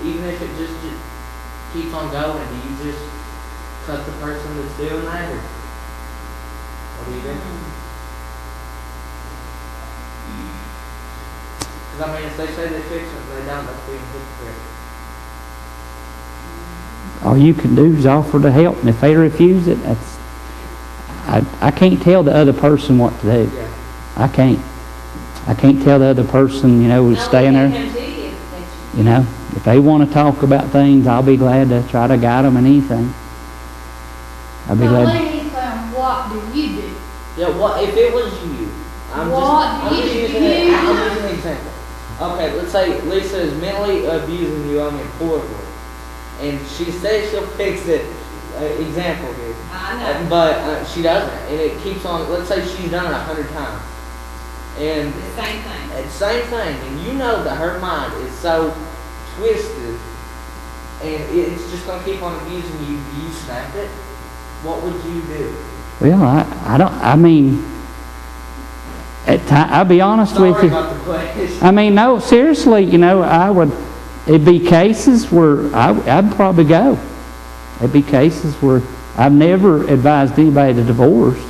even if it just keeps on going, do you just cut the person that's doing that, or what do you do? Because I mean, if they say they fix it, they don't, that's being hypocrite. All you can do is offer to help, and if they refuse it, that's I can't tell the other person what to do. Yeah. I can't tell the other person, staying there. If they want to talk about things, I'll be glad to try to guide them in anything. I'll be glad. What do you do? Yeah, what if it was you? I'm just using an example. Okay, let's say Lisa is mentally abusing you, horribly. And she says she'll fix it. Example here. I know. But she doesn't. And it keeps on, let's say she's done it 100 times. And The same thing. it's the same thing. And you know that her mind is so twisted. And it's just going to keep on abusing you. Do you snap it? What would you do? Well, I'll be honest with you. About the question. No, seriously, it'd be cases where I'd probably go. It'd be cases where I've never advised anybody to divorce,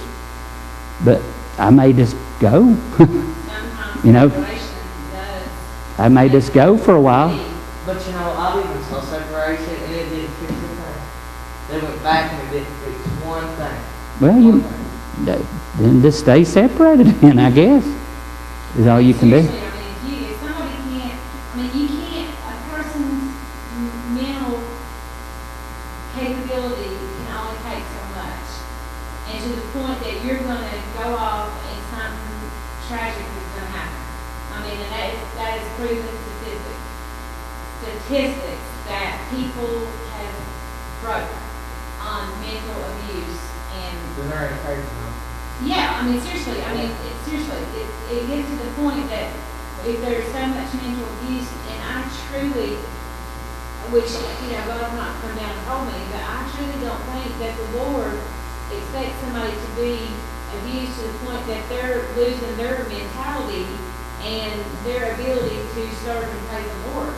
but I may just go. Sometimes separation does. I may just go for a while. But I've even saw separation and it didn't fix anything. They went back and it didn't fix one thing. Well, then just stay separated then, I guess, is all you can do. Seriously, if somebody can't, a person's mental capability can only take so much. And to the point that you're going to go off and something tragic is going to happen. And that is proven statistics that people have broke on mental abuse and Then they're encouraging them. yeah, seriously, it gets to the point that if there's so much mental abuse, and I truly, which, God's not come down and told me, but I truly don't think that the Lord expects somebody to be abused to the point that they're losing their mentality and their ability to serve and praise the Lord.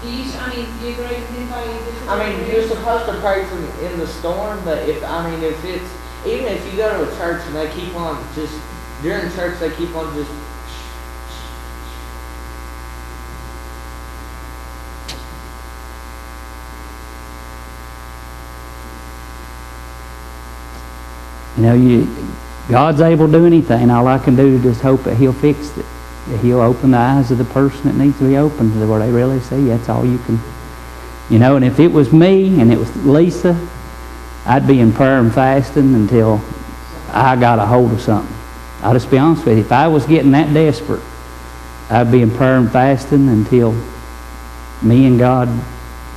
Do you agree with anybody? You're supposed to pray for in the storm, but if it's, even if you go to a church and they keep on just, during church they keep on just, God's able to do anything. All I can do is just hope that He'll fix it. That He'll open the eyes of the person that needs to be opened to where they really see. That's all you can. And if it was me and it was Lisa, I'd be in prayer and fasting until I got a hold of something. I'll just be honest with you. If I was getting that desperate, I'd be in prayer and fasting until me and God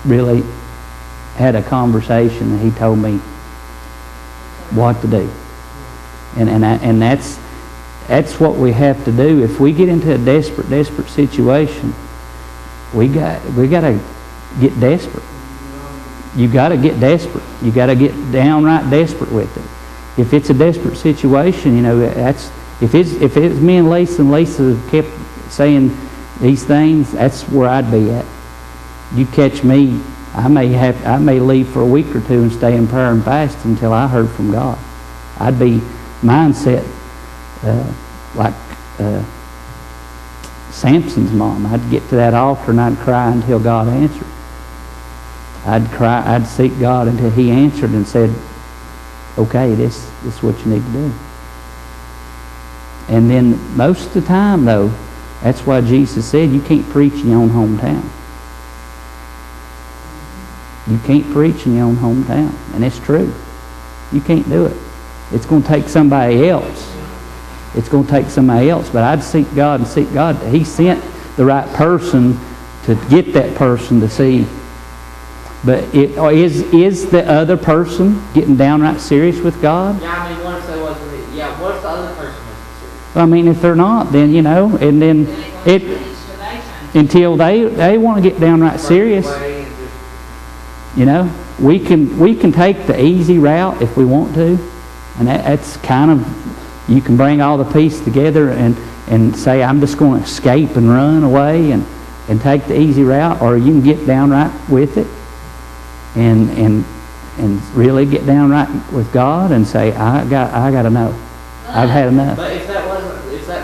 really had a conversation and He told me what to do. And that's what we have to do. If we get into a desperate situation, we got to get desperate. You got to get desperate. You got to get downright desperate with it. If it's a desperate situation, that's if it's me and Lisa kept saying these things, that's where I'd be at. You catch me, I may leave for a week or two and stay in prayer and fast until I heard from God. I'd be mindset like Samson's mom. I'd get to that altar and I'd cry until God answered. I'd seek God until He answered and said, okay, this is what you need to do. And then most of the time, though, that's why Jesus said you can't preach in your own hometown. You can't preach in your own hometown. And it's true. You can't do it. It's going to take somebody else. It's going to take somebody else. But I'd seek God and seek God. He sent the right person to get that person to see. But is the other person getting downright serious with God? Yeah, what if they wasn't? Yeah, what if the other person wasn't serious? Well, if they're not, then, and then until they want to get downright serious, we can take the easy route if we want to, and that's kind of, you can bring all the pieces together and say, I'm just going to escape and run away, and take the easy route, or you can get downright with it and really get downright with God and say, I got to know. I've had enough. But if that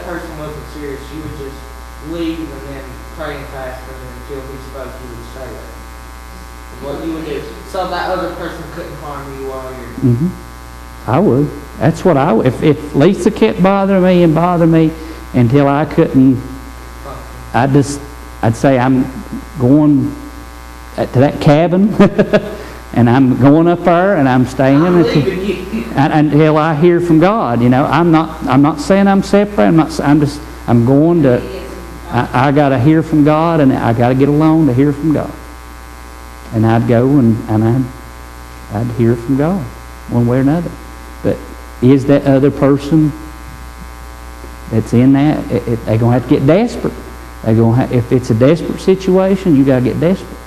person wasn't serious, you would just leave and then pray and fast for him until he spoke, you would stay there. Is what you would do. So that other person couldn't harm you while you're... I would. That's what I would. If Lisa kept bothering me until I couldn't, I'd say I'm going to that cabin and I'm going up there and I'm staying until I hear from God. You know, I'm not saying I'm separate. I'm going to. I got to hear from God, and I got to get alone to hear from God. And I'd go and I'd hear from God one way or another. But is that other person that's in that, they're going to have to get desperate. If it's a desperate situation, you got to get desperate.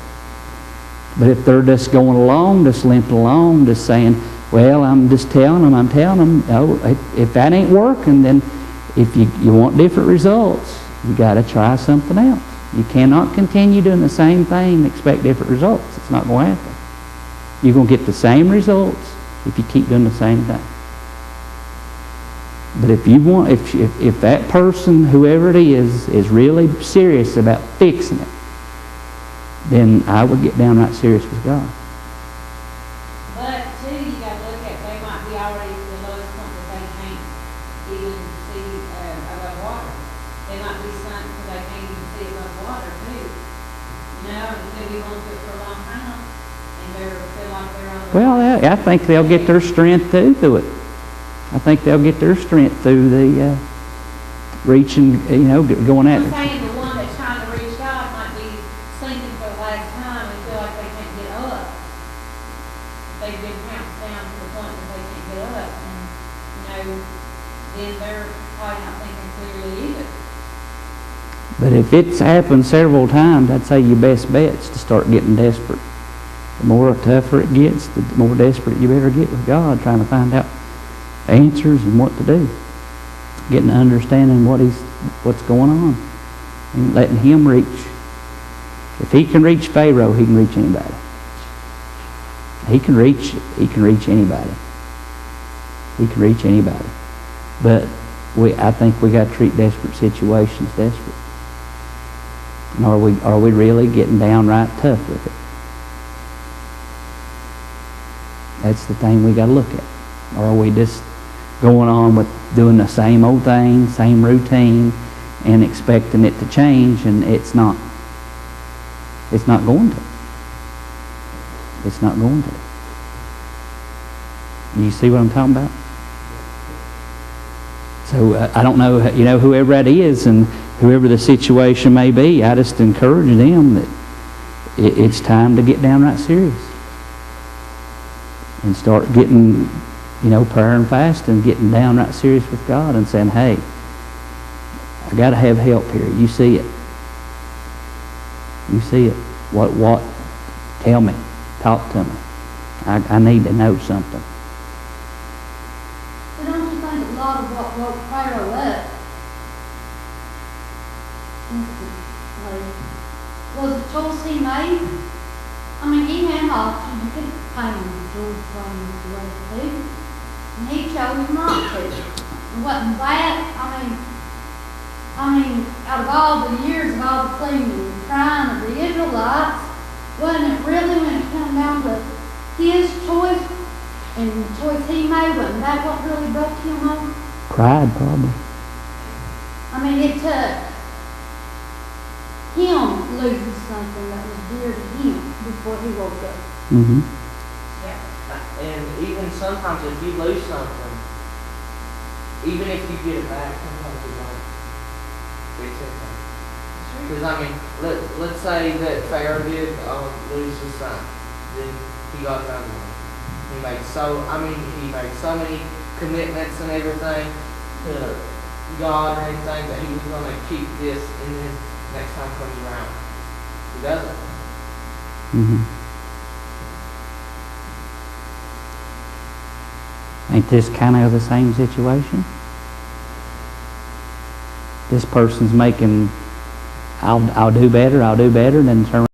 But if they're just going along, just limping along, just saying, well, I'm telling them, no, if that ain't working, then if you want different results, you got to try something else. You cannot continue doing the same thing and expect different results. It's not going to happen. You're going to get the same results if you keep doing the same thing. But if that person, whoever it is really serious about fixing it, then I would get downright serious with God. But too, you got to look at, they might be already to the lowest point that they can't even see above water. They might be sunk because they can't even see above water too. You know, and they'll be going through it for a long time, and they feel like they're on the... Well, I think they'll get their strength through it. I think they'll get their strength through the reaching, going at I'm it. saying the one that's trying to reach God might be sinking for the last time and feel like they can't get up. They've been pounced down to the point that they can't get up, and then they're probably not thinking clearly either. But if it's happened several times, I'd say your best bet's to start getting desperate. The more tougher it gets, the more desperate you better get with God, trying to find out answers and what to do. Getting an understanding what's going on. And letting Him reach. If He can reach Pharaoh, He can reach anybody. He can reach anybody. He can reach anybody. But I think we got to treat desperate situations desperate. And are we really getting downright tough with it? That's the thing we got to look at. Or are we just going on with doing the same old thing, same routine, and expecting it to change, and it's not going to. It's not going to. You see what I'm talking about? So I don't know, whoever that is and whoever the situation may be, I just encourage them that it's time to get downright serious and start getting, prayer and fasting, and getting downright serious with God and saying, hey, I got to have help here. You see it. You see it. What? Tell me. Talk to me. I need to know something. But don't you think a lot of what woke Pharaoh up was the choice he made? I mean, he had an option. He could have painted George from the way to do, and he chose not to. And wasn't that, I mean, out of all the years of all the pleading and crying of the Israelites, wasn't it really, when it came down to his choice and the choice he made, wasn't that what really broke him up? Pride, probably. I mean, it took him losing something that was dear to him before he woke up. Mm-hmm. Yeah. And even sometimes if you lose something, even if you get it back, sometimes you don't fix it. Because let's say that Pharaoh did lose his son, then he got another one. He made so many commitments and everything to God and everything that he was going to keep this in his next time comes around. He doesn't. Mm-hmm. Ain't this kind of the same situation? This person's making I'll do better, and then turn